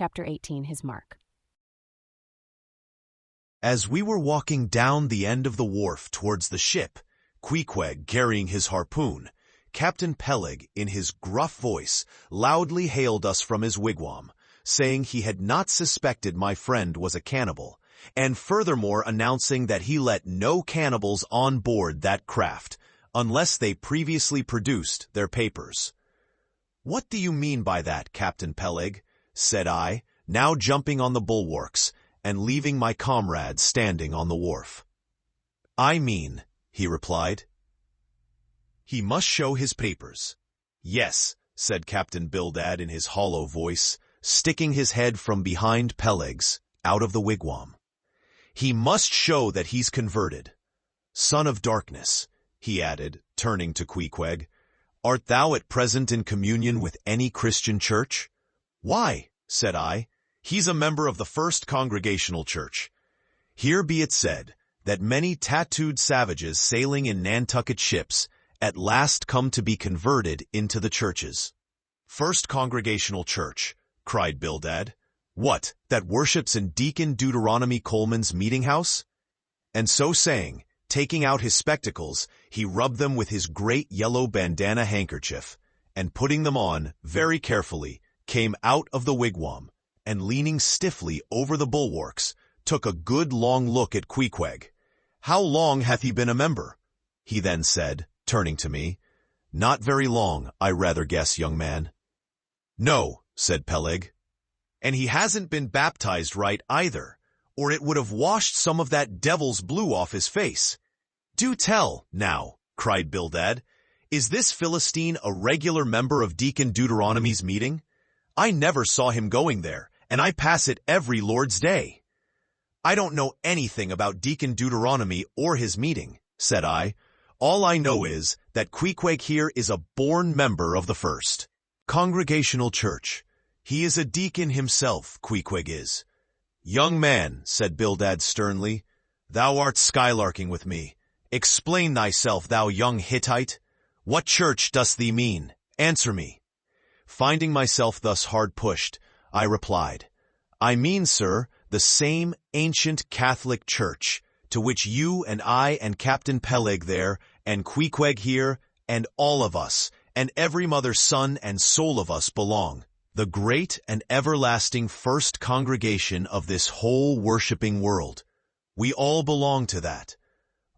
Chapter 18, His Mark. As we were walking down the end of the wharf towards the ship, Queequeg carrying his harpoon, Captain Peleg, in his gruff voice, loudly hailed us from his wigwam, saying he had not suspected my friend was a cannibal, and furthermore announcing that he let no cannibals on board that craft, unless they previously produced their papers. "What do you mean by that, Captain Peleg?" said I, now jumping on the bulwarks, and leaving my comrade standing on the wharf. "I mean," he replied, "he must show his papers." "Yes," said Captain Bildad in his hollow voice, sticking his head from behind Peleg's, out of the wigwam. "He must show that he's converted. Son of darkness," he added, turning to Queequeg, "art thou at present in communion with any Christian church?" "Why," said I, "he's a member of the First Congregational Church. Here be it said, that many tattooed savages sailing in Nantucket ships at last come to be converted into the churches." "First Congregational Church," cried Bildad. "What, that worships in Deacon Deuteronomy Coleman's meeting house?" And so saying, taking out his spectacles, he rubbed them with his great yellow bandana handkerchief, and putting them on very carefully, came out of the wigwam, and leaning stiffly over the bulwarks, took a good long look at Queequeg. "How long hath he been a member?" he then said, turning to me. "Not very long, I rather guess, young man." "No," said Peleg. "And he hasn't been baptized right either, or it would have washed some of that devil's blue off his face." "Do tell, now," cried Bildad, "is this Philistine a regular member of Deacon Deuteronomy's meeting? I never saw him going there, and I pass it every Lord's Day." "I don't know anything about Deacon Deuteronomy or his meeting," said I. "All I know is that Queequeg here is a born member of the First Congregational Church. He is a deacon himself, Queequeg is." "Young man," said Bildad sternly, "thou art skylarking with me. Explain thyself, thou young Hittite. What church dost thee mean? Answer me." Finding myself thus hard pushed, I replied, "I mean, sir, the same ancient Catholic Church, to which you and I and Captain Peleg there, and Queequeg here, and all of us, and every mother's son and soul of us belong. The great and everlasting first congregation of this whole worshipping world. We all belong to that.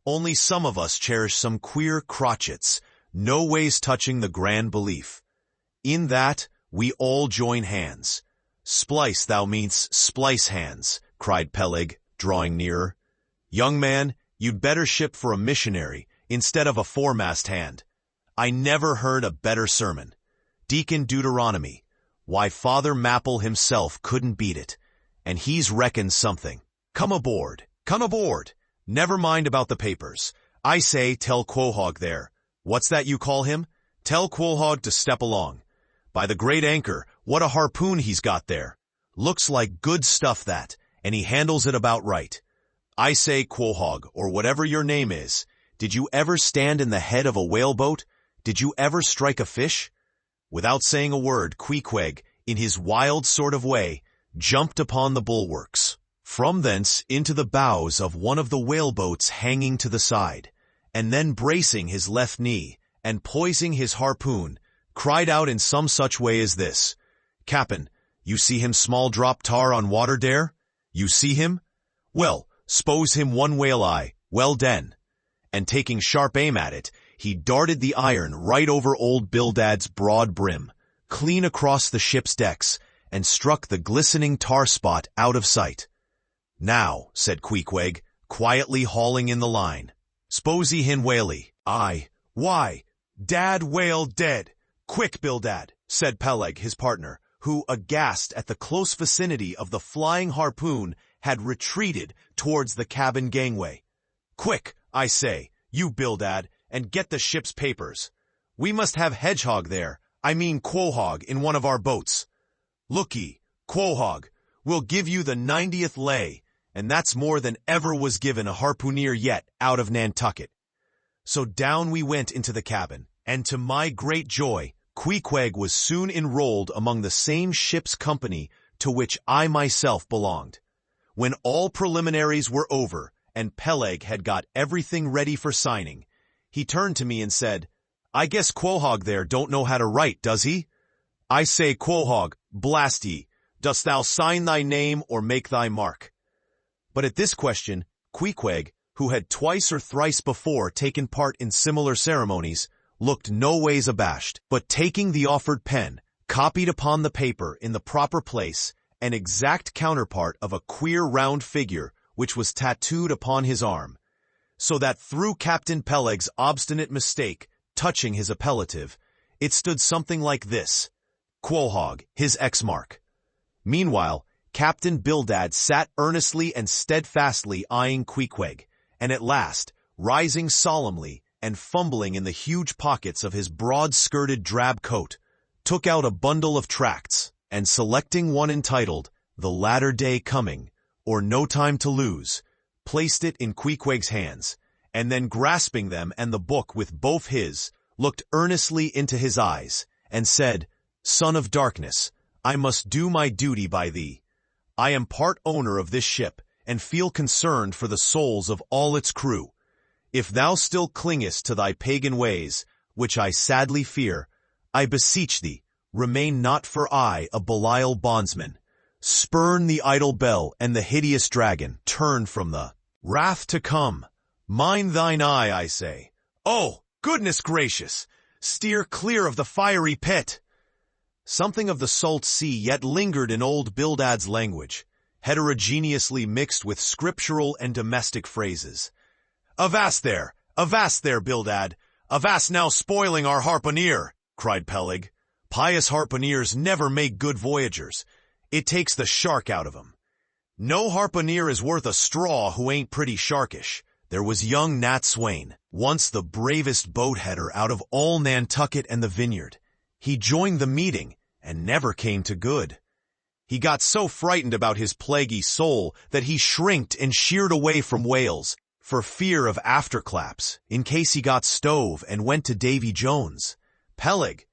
Only some of us cherish some queer crotchets, no ways touching the grand belief. In that, we all join hands." "Splice, thou meanst splice hands," cried Peleg, drawing nearer. "Young man, you'd better ship for a missionary instead of a foremast hand. I never heard a better sermon. Deacon Deuteronomy, why, Father Mapple himself couldn't beat it, and he's reckoned something. Come aboard, come aboard. Never mind about the papers. I say, tell Quohog there. What's that you call him? Tell Quohog to step along. By the great anchor, what a harpoon he's got there. Looks like good stuff that, and he handles it about right. I say, Quohog, or whatever your name is, did you ever stand in the head of a whaleboat? Did you ever strike a fish?" Without saying a word, Queequeg, in his wild sort of way, jumped upon the bulwarks, from thence into the bows of one of the whaleboats hanging to the side, and then bracing his left knee, and poising his harpoon, cried out in some such way as this, "Cap'n, you see him small drop tar on water dare? You see him? Well, s'pose him one whale eye, well den." And taking sharp aim at it, he darted the iron right over old Bildad's broad brim, clean across the ship's decks, and struck the glistening tar spot out of sight. "Now," said Queequeg, quietly hauling in the line, "s'pose he hin whaley." "Aye, why, dad whale dead." "Quick, Bildad," said Peleg, his partner, who, aghast at the close vicinity of the flying harpoon, had retreated towards the cabin gangway. "Quick, I say, you Bildad, and get the ship's papers. We must have Hedgehog there, I mean Quohog, in one of our boats. Look'ee, Quohog, we'll give you the 90th lay, and that's more than ever was given a harpooneer yet out of Nantucket." So down we went into the cabin, and to my great joy, Queequeg was soon enrolled among the same ship's company to which I myself belonged. When all preliminaries were over and Peleg had got everything ready for signing, he turned to me and said, "I guess Queequeg there don't know how to write, does he? I say, Queequeg, blast ye, dost thou sign thy name or make thy mark?" But at this question, Queequeg, who had twice or thrice before taken part in similar ceremonies, looked no ways abashed, but taking the offered pen, copied upon the paper in the proper place an exact counterpart of a queer round figure which was tattooed upon his arm, so that through Captain Peleg's obstinate mistake touching his appellative, it stood something like this: Queequeg, his X-mark. Meanwhile, Captain Bildad sat earnestly and steadfastly eyeing Queequeg, and at last, rising solemnly and fumbling in the huge pockets of his broad-skirted drab coat, took out a bundle of tracts, and selecting one entitled, "The Latter Day Coming," or "No Time to Lose," placed it in Queequeg's hands, and then grasping them and the book with both his, looked earnestly into his eyes, and said, "Son of darkness, I must do my duty by thee. I am part owner of this ship, and feel concerned for the souls of all its crew. If thou still clingest to thy pagan ways, which I sadly fear, I beseech thee, remain not for aye a Belial bondsman. Spurn the idle bell and the hideous dragon, turn from the wrath to come. Mind thine eye, I say. Oh, goodness gracious! Steer clear of the fiery pit!" Something of the salt sea yet lingered in old Bildad's language, heterogeneously mixed with scriptural and domestic phrases. Avast there, Bildad! Avast now spoiling our harpooneer!" cried Peleg. "Pious harpooneers never make good voyagers. It takes the shark out of 'em. No harpooneer is worth a straw who ain't pretty sharkish. There was young Nat Swain, once the bravest boat-header out of all Nantucket and the Vineyard. He joined the meeting and never came to good. He got so frightened about his plaguey soul that he shrinked and sheered away from whales for fear of afterclaps, in case he got stove and went to Davy Jones. Peleg,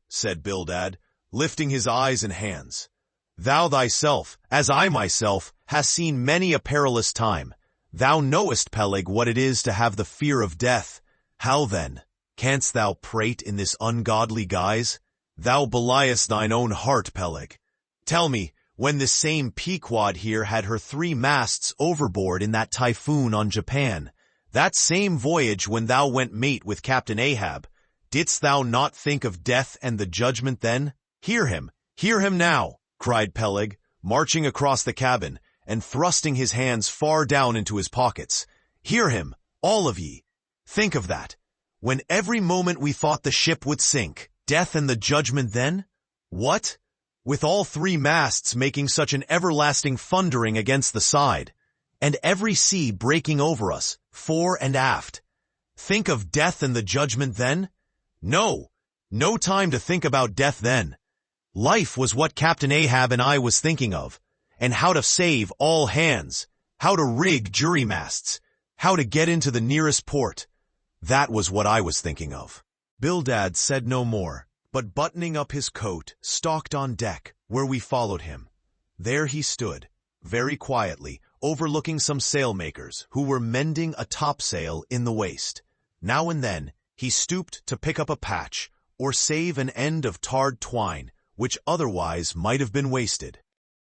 said Bildad, lifting his eyes and hands. Thou thyself, as I myself, hast seen many a perilous time. Thou knowest, Peleg, what it is to have the fear of death. How then, canst thou prate in this ungodly guise? Thou beliest thine own heart, Peleg. Tell me, when this same Pequod here had her 3 masts overboard in that typhoon on Japan, that same voyage when thou went mate with Captain Ahab, didst thou not think of death and the judgment then? Hear him now, cried Peleg, marching across the cabin and thrusting his hands far down into his pockets. Hear him, all of ye. Think of that. When every moment we thought the ship would sink, death and the judgment then? What? With all 3 masts making such an everlasting thundering against the side, and every sea breaking over us, fore and aft. Think of death and the judgment then? No time to think about death then. Life was what Captain Ahab and I was thinking of, and how to save all hands, how to rig jury masts, how to get into the nearest port. That was what I was thinking of. Bildad said no more, but buttoning up his coat, stalked on deck, where we followed him. There he stood, very quietly, overlooking some sailmakers who were mending a topsail in the waist. Now and then, he stooped to pick up a patch, or save an end of tarred twine, which otherwise might have been wasted.